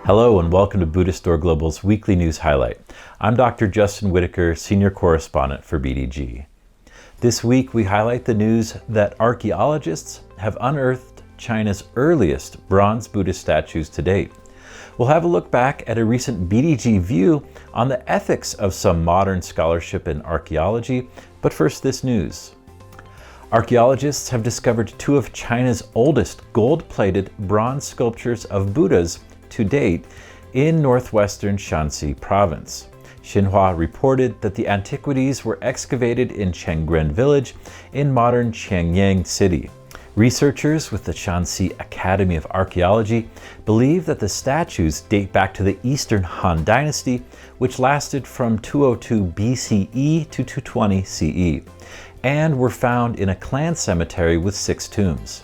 Hello and welcome to Buddhist Global's weekly news highlight. I'm Dr. Justin Whitaker, Senior Correspondent for BDG. This week we highlight the news that archaeologists have unearthed China's earliest bronze Buddhist statues to date. We'll have a look back at a recent BDG view on the ethics of some modern scholarship in archaeology, but first this news. Archaeologists have discovered two of China's oldest gold-plated bronze sculptures of Buddhas to date in northwestern Shanxi province. Xinhua reported that the antiquities were excavated in Chenggren village in modern Qiangyang city. Researchers with the Shanxi Academy of Archaeology believe that the statues date back to the Eastern Han Dynasty, which lasted from 202 BCE to 220 CE, and were found in a clan cemetery with 6 tombs.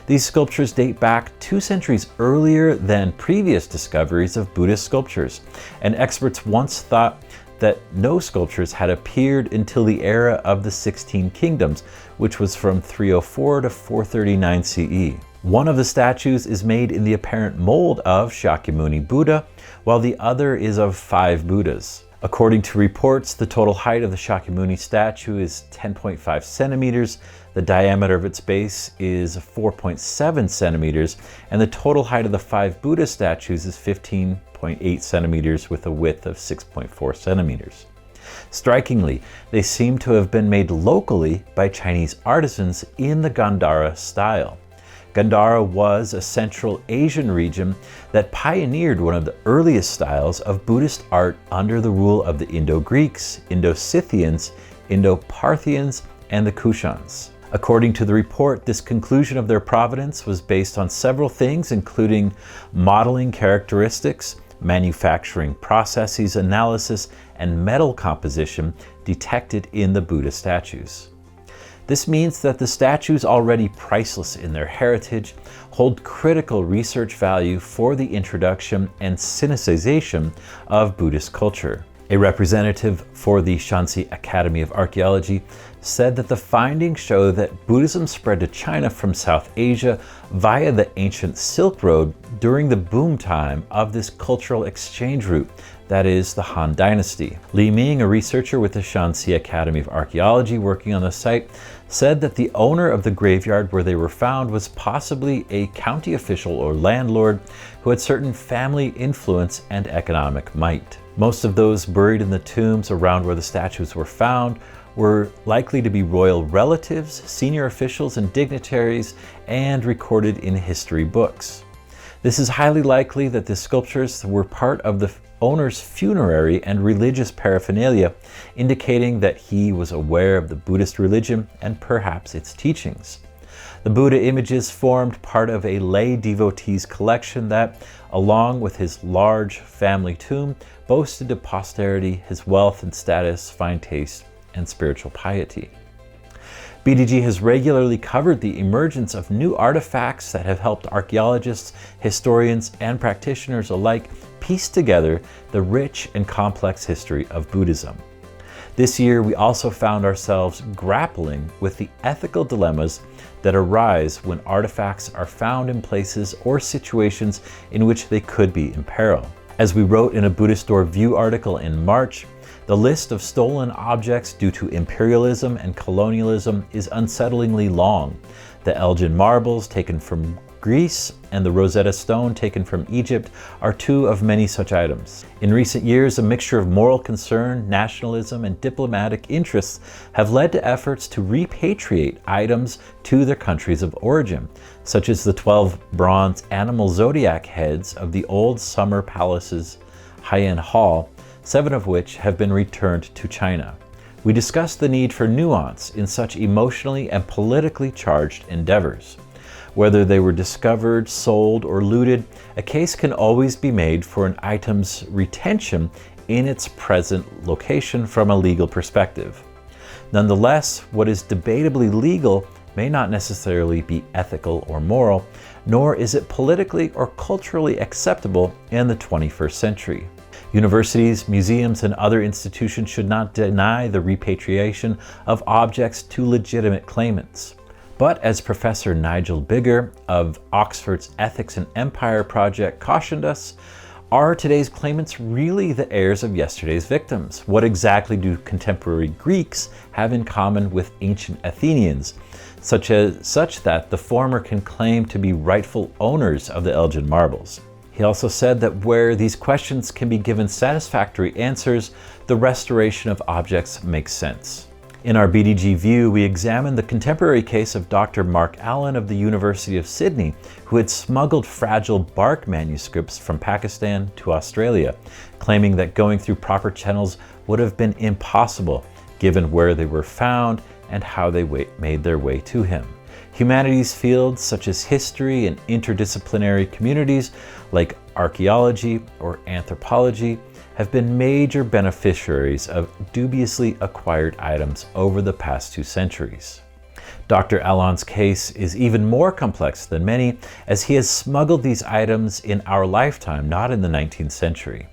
These sculptures date back 2 centuries earlier than previous discoveries of Buddhist sculptures, and experts once thought that no sculptures had appeared until the era of the 16 Kingdoms, which was from 304 to 439 CE. One of the statues is made in the apparent mold of Shakyamuni Buddha, while the other is of 5 Buddhas. According to reports, the total height of the Shakyamuni statue is 10.5 centimeters, the diameter of its base is 4.7 centimeters, and the total height of the 5 Buddha statues is 15.8 centimeters with a width of 6.4 centimeters. Strikingly, they seem to have been made locally by Chinese artisans in the Gandhara style. Gandhara was a Central Asian region that pioneered one of the earliest styles of Buddhist art under the rule of the Indo-Greeks, Indo-Scythians, Indo-Parthians, and the Kushans. According to the report, this conclusion of their provenance was based on several things, including modeling characteristics, manufacturing processes analysis, and metal composition detected in the Buddha statues. This means that the statues, already priceless in their heritage, hold critical research value for the introduction and syncretization of Buddhist culture. A representative for the Shanxi Academy of Archaeology said that the findings show that Buddhism spread to China from South Asia via the ancient Silk Road during the boom time of this cultural exchange route, that is, the Han Dynasty. Li Ming, a researcher with the Shanxi Academy of Archaeology working on the site, said that the owner of the graveyard where they were found was possibly a county official or landlord who had certain family influence and economic might. Most of those buried in the tombs around where the statues were found were likely to be royal relatives, senior officials and dignitaries, and recorded in history books. This is highly likely that the sculptures were part of the owner's funerary and religious paraphernalia, indicating that he was aware of the Buddhist religion and perhaps its teachings. The Buddha images formed part of a lay devotee's collection that, along with his large family tomb, boasted to posterity his wealth and status, fine taste, and spiritual piety. BDG has regularly covered the emergence of new artifacts that have helped archaeologists, historians, and practitioners alike piece together the rich and complex history of Buddhism. This year, we also found ourselves grappling with the ethical dilemmas that arise when artifacts are found in places or situations in which they could be in peril. As we wrote in a Buddhist View article in March, the list of stolen objects due to imperialism and colonialism is unsettlingly long. The Elgin marbles taken from Greece and the Rosetta Stone taken from Egypt are 2 of many such items. In recent years, a mixture of moral concern, nationalism, and diplomatic interests have led to efforts to repatriate items to their countries of origin, such as the 12 bronze animal zodiac heads of the old summer palace's Haiyan Hall, 7 of which have been returned to China. We discussed the need for nuance in such emotionally and politically charged endeavors. Whether they were discovered, sold, or looted, a case can always be made for an item's retention in its present location from a legal perspective. Nonetheless, what is debatably legal may not necessarily be ethical or moral, nor is it politically or culturally acceptable in the 21st century. Universities, museums, and other institutions should not deny the repatriation of objects to legitimate claimants. But as Professor Nigel Biggar of Oxford's Ethics and Empire Project cautioned us, Are today's claimants really the heirs of yesterday's victims? What exactly do contemporary Greeks have in common with ancient Athenians, such that the former can claim to be rightful owners of the Elgin marbles? He also said that where these questions can be given satisfactory answers, the restoration of objects makes sense. In our BDG View, we examined the contemporary case of Dr. Mark Allen of the University of Sydney, who had smuggled fragile bark manuscripts from Pakistan to Australia, claiming that going through proper channels would have been impossible, given where they were found and how they made their way to him. Humanities fields such as history and interdisciplinary communities like archaeology or anthropology have been major beneficiaries of dubiously acquired items over the past 2 centuries. Dr. Allen's case is even more complex than many, as he has smuggled these items in our lifetime, not in the 19th century.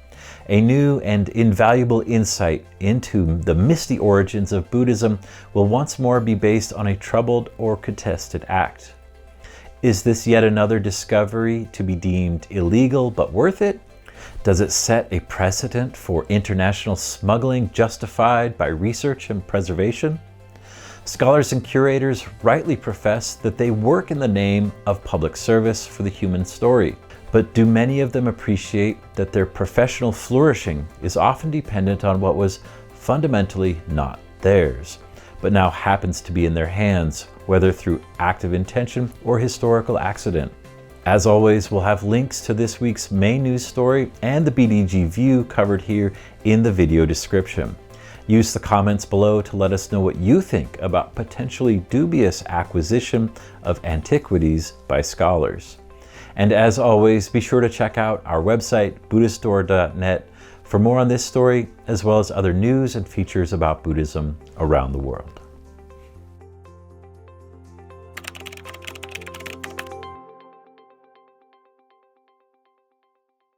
A new and invaluable insight into the misty origins of Buddhism will once more be based on a troubled or contested act. Is this yet another discovery to be deemed illegal but worth it? Does it set a precedent for international smuggling justified by research and preservation? Scholars and curators rightly profess that they work in the name of public service for the human story. But do many of them appreciate that their professional flourishing is often dependent on what was fundamentally not theirs, but now happens to be in their hands, whether through active intention or historical accident? As always, we'll have links to this week's main news story and the BDG View covered here in the video description. Use the comments below to let us know what you think about potentially dubious acquisition of antiquities by scholars. And as always, be sure to check out our website, buddhiststore.net, for more on this story, as well as other news and features about Buddhism around the world.